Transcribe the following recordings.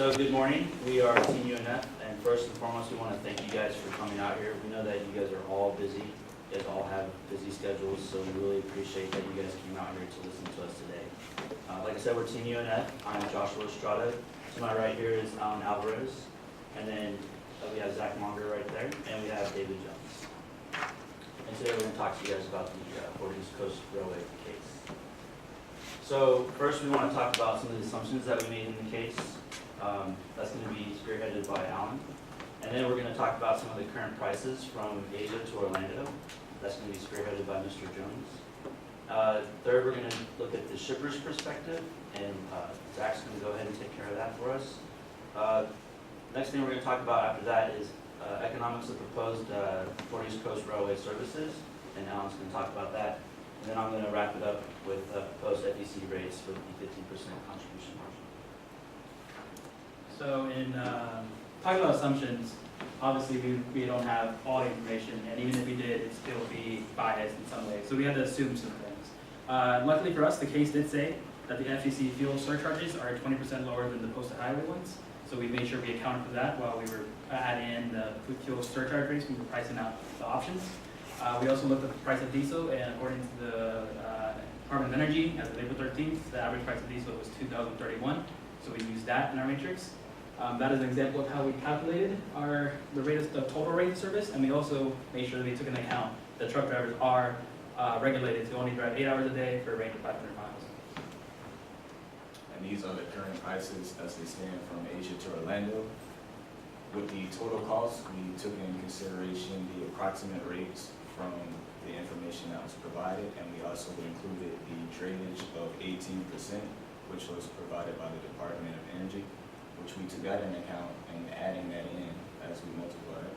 So good morning. We are Team UNF, and first and foremost, we want to thank you guys for coming out here. We know that you guys are all busy. You guys all have busy schedules, so we really appreciate that you guys came out here to listen to us today. Like I said, we're Team UNF. I'm Joshua Estrada. To my right here is Alvarez, and then we have Zach Monger right there, and we have David Jones. And today we're going to talk to you guys about the East Coast Railway case. So first, we want to talk about some of the assumptions that we made in the case. That's going to be spearheaded by Alan. And then we're going to talk about some of the current prices from Asia to Orlando. That's going to be spearheaded by Mr. Jones. Third, we're going to look at the shipper's perspective, and Zach's going to go ahead and take care of that for us. Next thing we're going to talk about after that is economics of proposed East Coast Railway services, and Alan's going to talk about that. And then I'm going to wrap it up with proposed FEC rates for the 15% contribution margin. So in talking about assumptions, obviously we don't have all the information, and even if we did, it'd still be biased in some way. So we had to assume some things. Luckily for us, the case did say that the FEC fuel surcharges are 20% lower than the posted highway ones. So we made sure we accounted for that while we were adding in the fuel surcharge rates. We were pricing out the options. We also looked at the price of diesel, and according to the Department of Energy, as of April 13th, the average price of diesel was $2.31. So we used that in our matrix. That is an example of how we calculated the total rate of service, and we also made sure that we took into account that truck drivers are regulated to only drive 8 hours a day for a range of 500 miles. And these are the current prices as they stand from Asia to Orlando. With the total cost, we took into consideration the approximate rates from the information that was provided, and we also included the drainage of 18%, which was provided by the Department of Energy, which we took that into account and adding that in as we multiply it.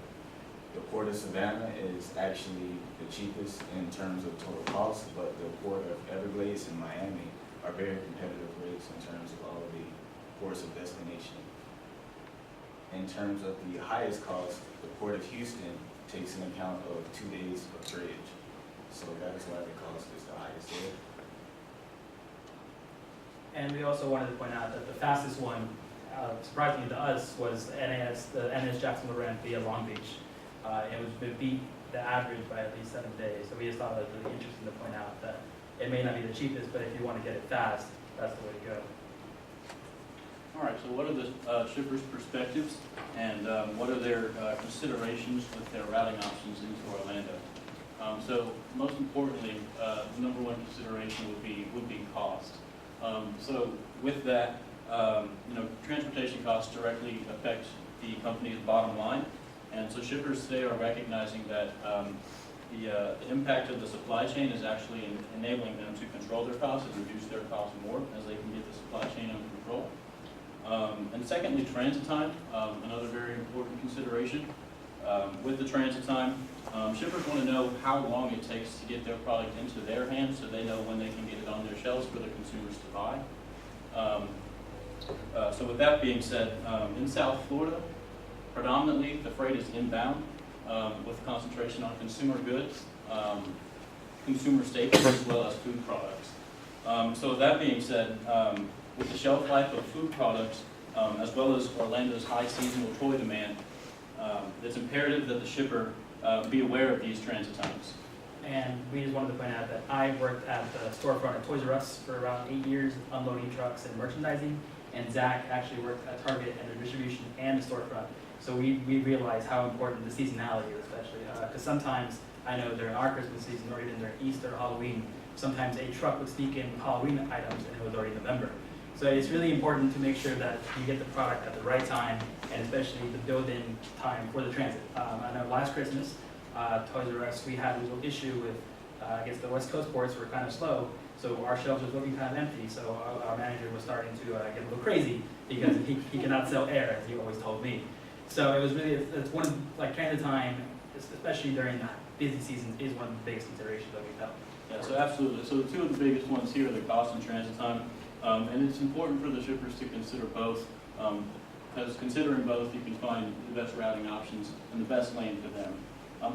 The Port of Savannah is actually the cheapest in terms of total cost, but the Port of Everglades and Miami are very competitive rates in terms of all of the ports of destination. In terms of the highest cost, the Port of Houston takes an account of 2 days of drayage. So that is why the cost is the highest there. And we also wanted to point out that the fastest one, surprisingly to us, was the NS Jacksonville Ramp via Long Beach. It beat the average by at least 7 days. So we just thought it was really interesting to point out that it may not be the cheapest, but if you want to get it fast, that's the way to go. All right, so what are the shippers' perspectives, and what are their considerations with their routing options into Orlando? So most importantly, the number one consideration would be cost. So with that, transportation costs directly affect the company's bottom line, and so shippers today are recognizing that the impact of the supply chain is actually enabling them to control their costs and reduce their costs more as they can get the supply chain under control. And secondly, transit time, another very important consideration. With the transit time, shippers want to know how long it takes to get their product into their hands so they know when they can get it on their shelves for the consumers to buy. So with that being said, in South Florida, predominantly the freight is inbound with concentration on consumer goods, consumer staples, as well as food products. So with that being said, with the shelf life of food products, as well as Orlando's high seasonal toy demand, it's imperative that the shipper be aware of these transit times. And we just wanted to point out that I worked at the storefront at Toys R Us for around 8 years, unloading trucks and merchandising, and Zach actually worked at Target and the distribution and the storefront. So we realized how important the seasonality is, especially, because sometimes, I know during our Christmas season, or even during Easter or Halloween, sometimes a truck would sneak in Halloween items and it was already November. So it's really important to make sure that you get the product at the right time, and especially the build-in time for the transit. I know last Christmas, Toys R Us, we had a little issue with, I guess the West Coast ports were kind of slow, so our shelves were looking kind of empty, so our manager was starting to get a little crazy because he cannot sell air, as he always told me. So it was really, it's one of, like, transit time, especially during the busy season, is one of the biggest considerations that we have. Yeah, so absolutely. So the two of the biggest ones here are the cost and transit time. And it's important for the shippers to consider both, because considering both, you can find the best routing options and the best lane for them.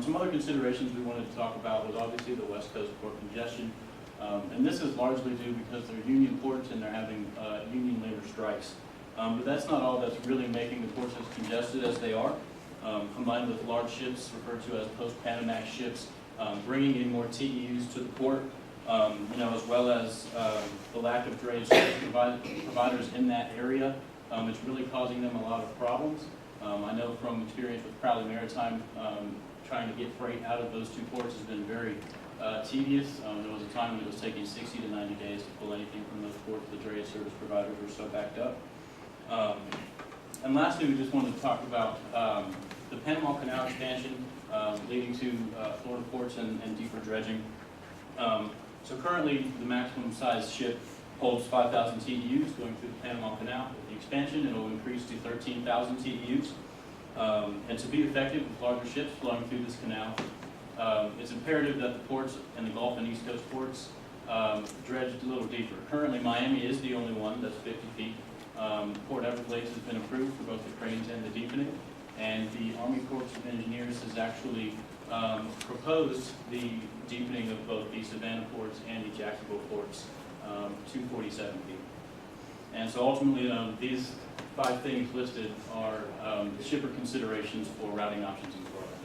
Some other considerations we wanted to talk about was obviously the West Coast port congestion. And this is largely due because they're union ports and they're having union labor strikes. But that's not all that's really making the ports as congested as they are. Combined with large ships referred to as post-Panamax ships, bringing in more TEUs to the port, as well as the lack of drayage service providers in that area. It's really causing them a lot of problems. I know from experience with Crowley Maritime, trying to get freight out of those two ports has been very tedious. There was a time when it was taking 60 to 90 days to pull anything from those ports. The drayage service providers were so backed up. And lastly, we just wanted to talk about the Panama Canal expansion leading to Florida ports and deeper dredging. So currently, the maximum size ship holds 5,000 TEUs going through the Panama Canal. With the expansion, it will increase to 13,000 TEUs. And to be effective with larger ships flowing through this canal, it's imperative that the ports in the Gulf and East Coast ports dredge a little deeper. Currently, Miami is the only one that's 50 feet. Port Everglades has been approved for both the cranes and the deepening, and the Army Corps of Engineers has actually proposed the deepening of both the Savannah ports and the Jacksonville ports to 47 feet. And so ultimately, these 5 things listed are shipper considerations for routing options in Florida.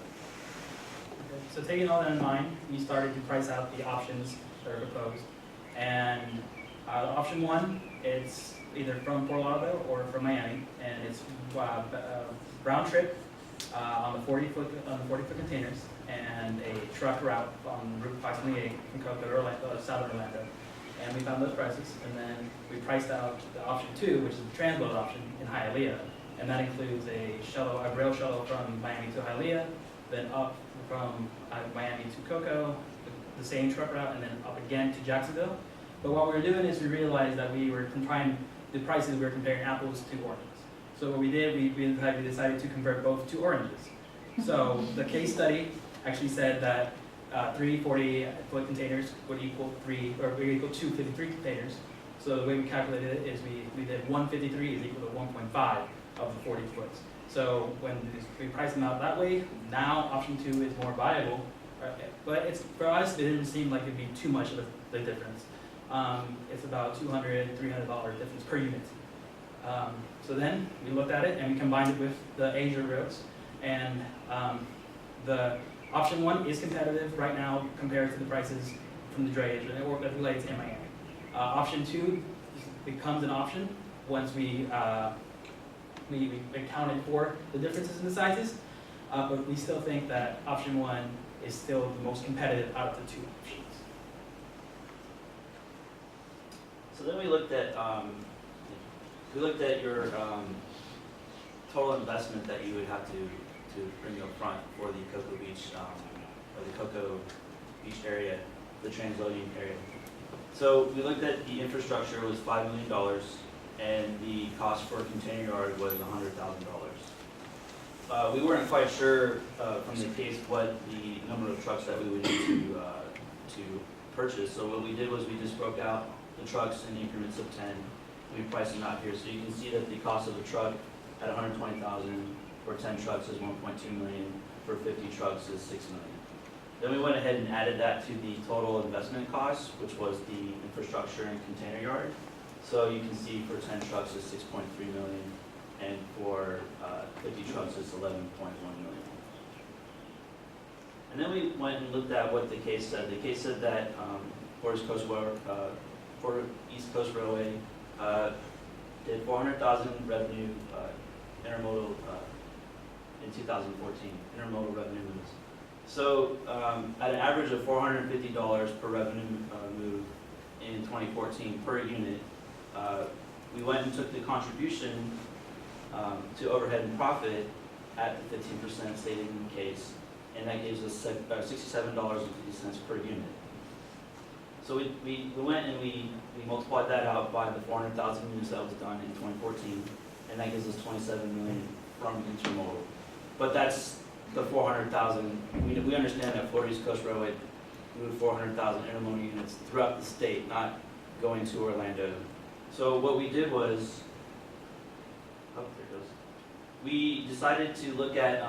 Okay, so taking all that in mind, we started to price out the options that are proposed. And option 1, it's either from Fort Lauderdale or from Miami, and it's round trip on the 40-foot containers and a truck route on Route 528 from Cocoa to Orlando, south of Orlando. And we found those prices, and then we priced out the option 2, which is the transload option in Hialeah, and that includes a rail shuttle from Miami to Hialeah, then up from Miami to Cocoa, the same truck route, and then up again to Jacksonville. But what we were doing is we realized that we were comparing the prices, we were comparing apples to oranges. So what we did, we decided to convert both to oranges. So the case study actually said that 3 40-foot containers would equal 2 53 containers. So the way we calculated it is we did 153 is equal to 1.5 of the 40 foots. So when we priced them out that way, now option 2 is more viable. But for us, it didn't seem like it'd be too much of the difference. It's about $200, $300 difference per unit. So then we looked at it and we combined it with the Asia routes, and the option 1 is competitive right now compared to the prices from the drayage and it relates in Miami. Option 2 becomes an option once we accounted for the differences in the sizes, but we still think that option 1 is still the most competitive out of the 2 options. So then we looked at your total investment that you would have to bring up front for the Cocoa Beach or the Cocoa Beach area, the transloading area. So we looked at the infrastructure was $5 million, and the cost for a container yard was $100,000. We weren't quite sure from the case what the number of trucks that we would need to purchase. So what we did was we just broke out the trucks in increments of 10. We priced them out here, so you can see that the cost of a truck at $120,000 for 10 trucks is $1.2 million. For 50 trucks is $6 million. Then we went ahead and added that to the total investment cost, which was the infrastructure and container yard. So you can see for 10 trucks is $6.3 million, and for 50 trucks is $11.1 million. And then we went and looked at what the case said. The case said that Florida East Coast Railway did $400,000 revenue intermodal in 2014, intermodal revenue moves. So at an average of $450 per revenue move in 2014 per unit, we went and took the contribution to overhead and profit at the 15% stated in the case, and that gives us $67.50 per unit. So we went and we multiplied that out by the 400,000 units that was done in 2014, and that gives us 27 million from intermodal. But that's the 400,000. We understand that Florida East Coast Railway moved 400,000 intermodal units throughout the state, not going to Orlando. So what we did was, we decided to look at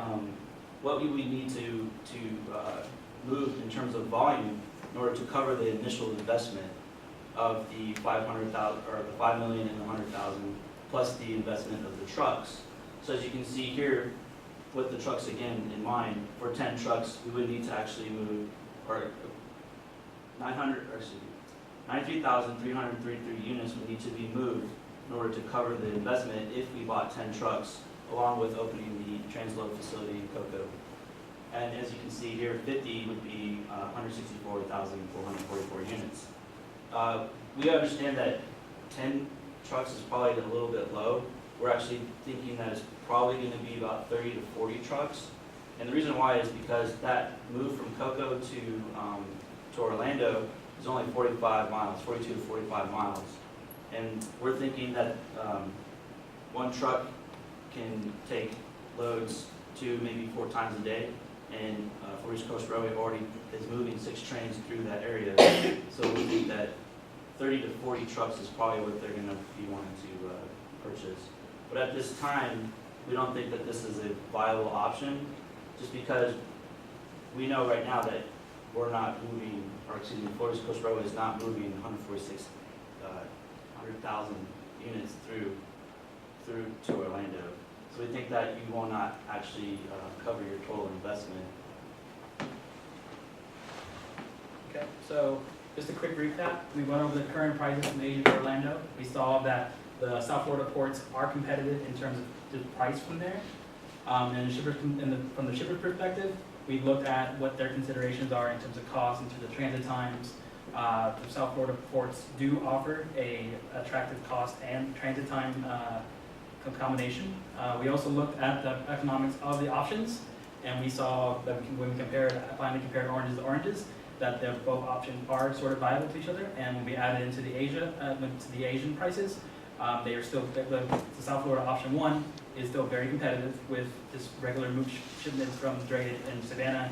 what we would need to move in terms of volume in order to cover the initial investment of the 500,000 or the 5 million and the 100,000 plus the investment of the trucks. So as you can see here, with the trucks again in mind, for 10 trucks, we would need to actually move, or 93,333 units would need to be moved in order to cover the investment if we bought 10 trucks, along with opening the transload facility in Cocoa. And as you can see here, 50 would be 164,444 units. We understand that 10 trucks is probably a little bit low. We're actually thinking that it's probably going to be about 30 to 40 trucks. And the reason why is because that move from Cocoa to Orlando is only 45 miles, 42 to 45 miles. And we're thinking that one truck can take loads 2, maybe 4 times a day. And for East Coast Railway already is moving 6 trains through that area. So we think that 30 to 40 trucks is probably what they're going to be wanting to purchase. But at this time, we don't think that this is a viable option, just because we know right now that we're not moving, or excuse me, Florida East Coast Railway is not moving 100,000 units through to Orlando. So we think that you will not actually cover your total investment. Okay, so just a quick recap. We went over the current prices from Asia to Orlando. We saw that the South Florida ports are competitive in terms of the price from there. And from the shipper's perspective, we looked at what their considerations are in terms of cost, in terms of transit times. The South Florida ports do offer a attractive cost and transit time combination. We also looked at the economics of the options, and we saw that when we finally compared oranges to oranges, that both options are sort of viable to each other. And when we added into the Asian prices, they are still, the South Florida option 1 is still very competitive with just regular mooch shipments from Drayton and Savannah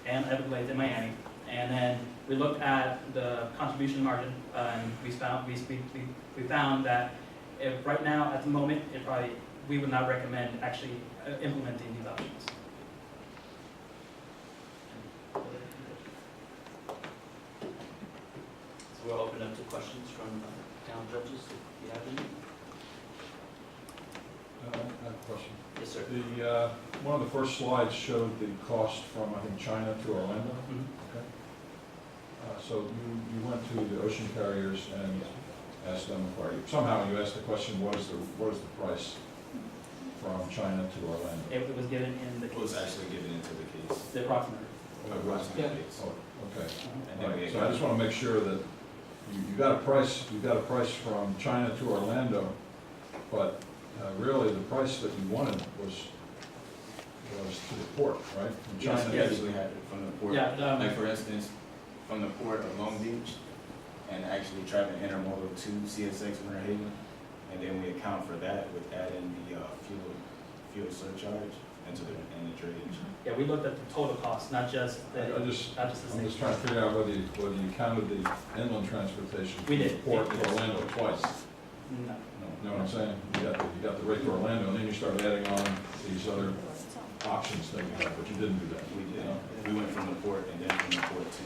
and Everglades and Miami. And then we looked at the contribution margin, and we found that if right now at the moment we would not recommend actually implementing these options. So we'll open up to questions from town judges, if you have any. I have a question. Yes, sir. One of the first slides showed the cost from, I think, China to Orlando. Okay. So you went to the ocean carriers and asked them, or somehow you asked the question, what is the price from China to Orlando? It was given in the It was case, actually given into the case. the approximate. Approximate case. Oh, okay. And then we So I just want to make sure that you got a price from China to Orlando, but really the price that you wanted was to the port, right? From Yes, China. we actually had it from the port. Yeah, Like for instance, from the port of Long Beach, and actually traveling intermodal to CSX Winter Haven, and then we account for that with adding the fuel surcharge into the drayage. yeah, we looked at the total cost, not just the I'm just station. trying to figure out whether you counted the inland transportation We from did. the port to Yes. Orlando twice. No. You know what I'm saying? You got the rate to Orlando, and then you start adding on these other options that you have, but you didn't do that. We did. We went from the port and then from the port to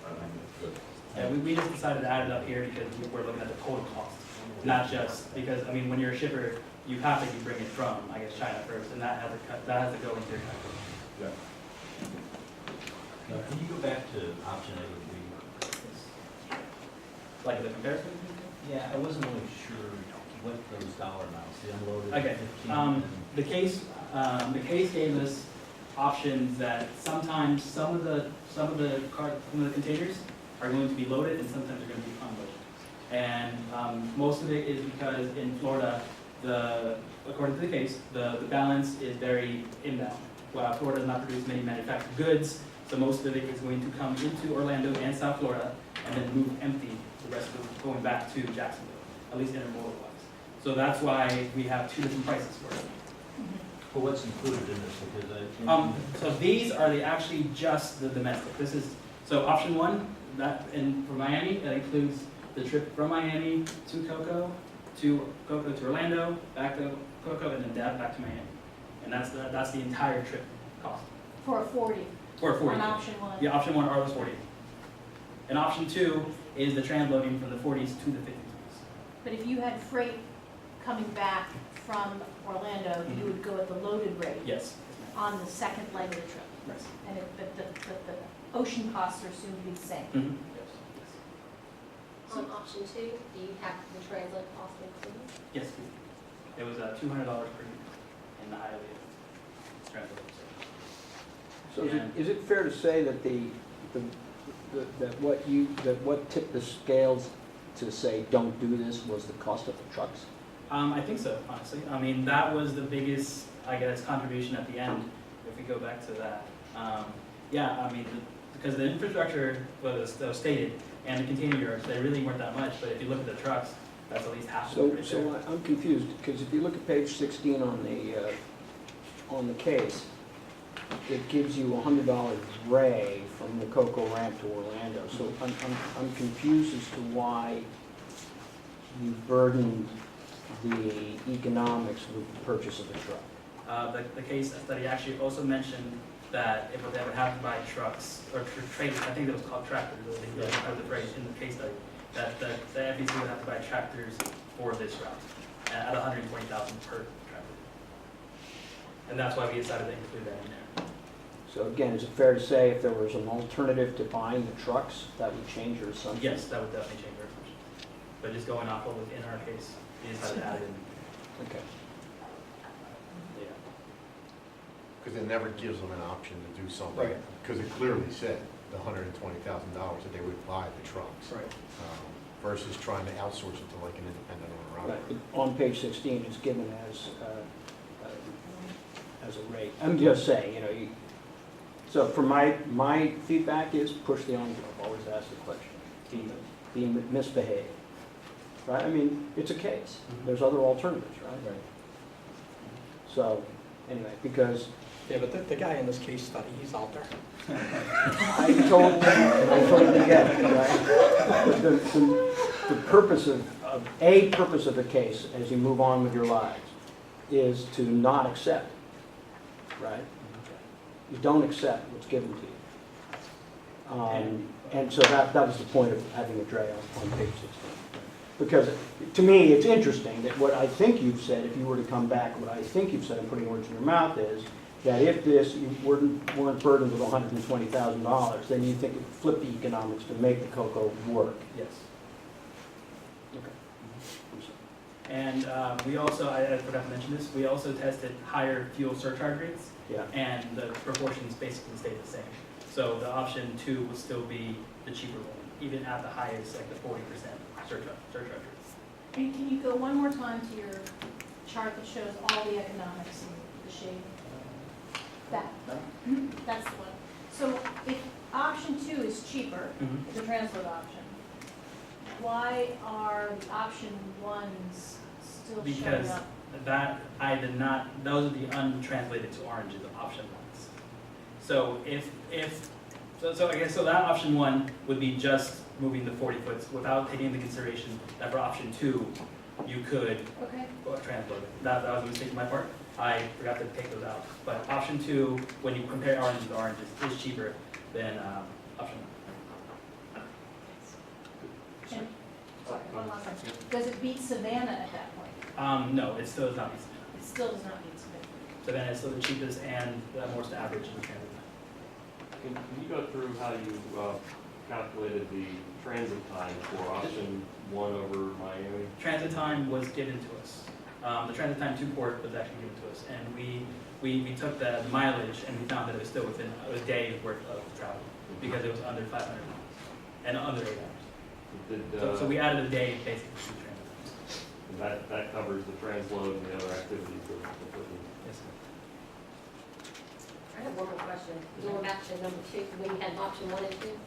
Orlando. Good. Yeah, we just decided to add it up here because we're looking at the total cost, not just, because, I mean, when you're a shipper, you have to bring it from, I guess, China first, and that has to go into your calculation. Yeah. Can you go back to option A would be? Like the comparison? Yeah, I wasn't really sure what those dollar amounts, the unloaded. Okay, 15, the case gave us options that sometimes some of the containers are going to be loaded and sometimes they're going to be unloaded. And most of it is because in Florida, according to the case, the balance is very inbound. Well, Florida does not produce many manufactured goods, so most of it is going to come into Orlando and South Florida and then move empty, the rest of it going back to Jacksonville, at least intermodal wise. So that's why we have 2 different prices for it. Well, what's included in this, because So these are actually just the domestic. So option 1, for Miami, that includes the trip from Miami to Cocoa to Orlando, back to Cocoa, and then back to Miami. And that's the entire trip cost. For a 40, For a 40. on option 1. Yeah, option 1 are those 40. And option 2 is the transloading from the 40s to the 50s. But if you had freight coming back from Orlando, you would go at the loaded rate Yes. on the second leg of the trip. Yes. And but the ocean costs are assumed to be the same. Mhm. On option 2, do you have the translate cost included? Yes, it was $200 per unit in the highly translated. So is it fair to say that what tipped the scales to say don't do this was the cost of the trucks? I think so, honestly. I mean, that was the biggest, I guess, contribution at the end, if we go back to that. Yeah, I mean, because the infrastructure was stated, and the container yards, they really weren't that much, but if you look at the trucks, that's at least half of it right there. So I'm confused, because if you look at page 16 on the case, it gives you $100 gray from the Cocoa Ramp to Orlando. So I'm confused as to why you burdened the economics with the purchase of the truck. The case study actually also mentioned that if they would have to buy trucks, or trailers, I think it was called tractors, I think that was the phrase in the case study, that the FEC would have to buy tractors for this route at $120,000 per tractor. And that's why we decided to include that in there. So again, is it fair to say if there was an alternative to buying the trucks, that would change your assumption? Yes, that would definitely change our assumption. But just going off what was in our case, we decided to add it in. Okay. Yeah. Because it never gives them an option to do something. Right. Because it clearly said the $120,000 that they would buy the trucks. Right. Versus trying to outsource it to like an independent owner operator. On page 16, it's given as a rate. I'm just saying, so for my feedback is push the envelope, always ask the question. Be misbehaved, right? I mean, it's a case. There's other alternatives, right? Right. So, anyway, because Yeah, but the guy in this case study, he's out there. I totally get it, right? But the purpose of the case, as you move on with your lives, is to not accept, right? You don't accept what's given to you. And so that was the point of having a dray on page 16. Because to me, it's interesting that what I think you've said, if you were to come back, what I think you've said, I'm putting words in your mouth, is that if you weren't burdened with $120,000, then you think it would flip the economics to make the cocoa work. Yes. Okay. And we also, I forgot to mention this, we also tested higher fuel surcharge rates, Yeah. and the proportions basically stayed the same. So the option 2 would still be the cheaper one, even at the highest, like the 40% surcharge rates. And can you go one more time to your chart that shows all the economics in the shade? That, that's the one. So if option 2 is cheaper, the transload option, why are the option 1s still showing Because up? that, I did not, those are the untranslated to oranges of option 1s. So so I guess, so that option 1 would be just moving the 40 foot without taking into consideration that for option 2, you could Okay. transload it. That was a mistake on my part. I forgot to take those out. But option 2, when you compare oranges to oranges, is cheaper than option 1. And, sorry, one last thing. Does it beat Savannah at that point? No, it still does not beat Savannah. It still does not beat Savannah. Savannah is still the cheapest and the most average in the transit time. Can you go through how you calculated the transit time for option 1 over Miami? Transit time was given to us. The transit time to port was actually given to us, and we took the mileage and we found that it was still within a day's worth of travel because it was under 500 miles and under 8 hours. So we added a day basically to transit time. And that covers the transload and the other activities of the equipment. Yes, sir. I have one more question. Going back to number 2, when you had option 1 and 2.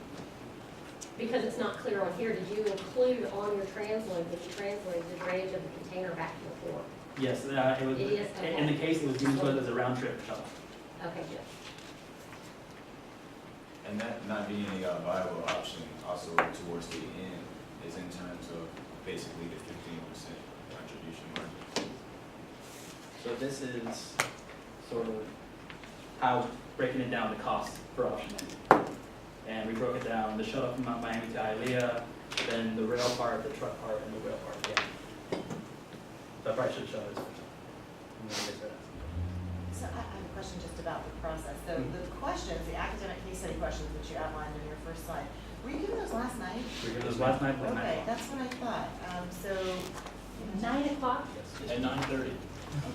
Because it's not clear on here, did you include on your transload that you translated the drayage of the container back to the port? Yes, it was, It is, okay. in the case, it was given to us as a round trip shuttle. Okay, good. And that not being a viable option also towards the end is in terms of basically the 15% contribution margin. So this is sort of how, breaking it down, the cost for option 1. And we broke it down, the shuttle from Miami to Hialeah, then the rail part, the truck part, and the rail part again. So I probably should show this first. And then get to that. So I have a question just about the process. So the questions, the academic case study questions that you outlined in your first slide, were you given those last night? We did this last night, like 9 Okay, o'clock. that's what I thought. So, 9 o'clock? At 9:30.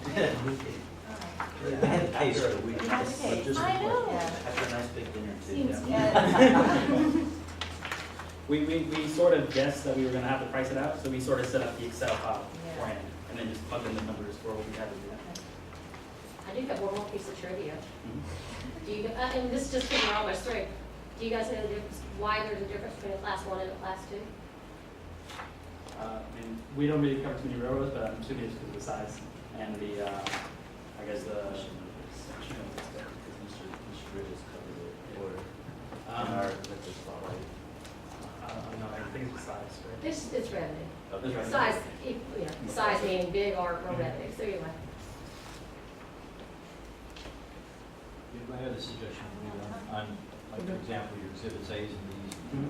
okay, all right. We had a case for a week. You had the case. Just- I know. Yeah. After a nice big dinner too. Seems Yeah. We sort of guessed that we were gonna have to price it out, so we sort of set up the Excel file Yeah. beforehand, and then just plug in the numbers for what we had to do. I do have one more piece of trivia. Mhm. Do you, and this just came around my straight, do you guys know the difference, why there's a difference between a class 1 and a class 2? I mean, we don't really cover too many railroads, but I'm assuming it's because of the size and the, I guess the. Mr. Bridges covered it, or in Um, our liquor spotlight. I don't know, I think it's the size, right? This is revenue. Oh, That's right. Size, size meaning big or revenue, so anyway. I had a suggestion on, like, for example, your exhibits A's and B's. Mhm.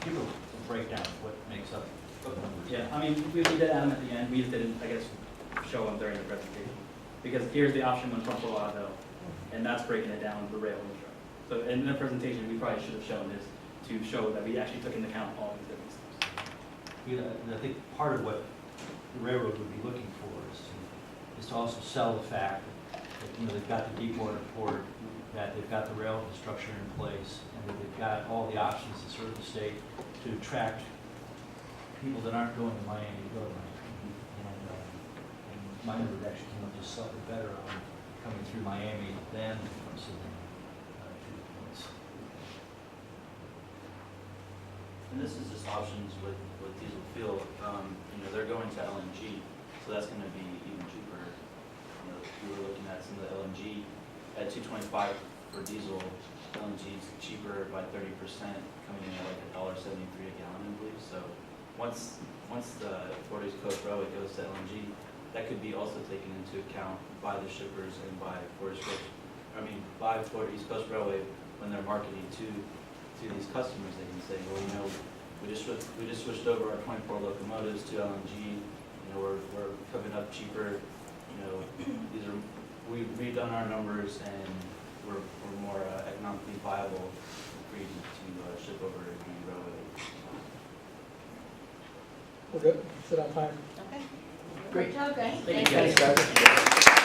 Give a breakdown of what makes up the numbers. Yeah, I mean, we did add them at the end, we just didn't, I guess, show them during the presentation. Because here's the option when Trump will auto, and that's breaking it down, the rail and the truck. So in the presentation, we probably should have shown this to show that we actually took into account all these different steps. And I think part of what the railroad would be looking for is to also sell the fact that, they've got the deep water port, that they've got the rail infrastructure in place, and that they've got all the options to serve the state to attract people that aren't going to Miami to go to Miami. And my number actually came up just slightly better on coming through Miami than from Sydney to the points. And this is just options with diesel fuel. They're going to LNG, so that's gonna be even cheaper. We were looking at some of the LNG at $2.25 for diesel. LNG is cheaper by 30%, coming in at like $1.73 a gallon, I believe. So once the Florida East Coast Railway goes to LNG, that could be also taken into account by the shippers and by Florida East Coast Railway when they're marketing to these customers. They can say, well, we just switched over our 24 locomotives to LNG. We're coming up cheaper. We've redone our numbers and we're more economically viable for you to ship over the railway. We're good, sit on time. Okay. Great. Job, guys. Thank you, Thank guys. Thanks, guys.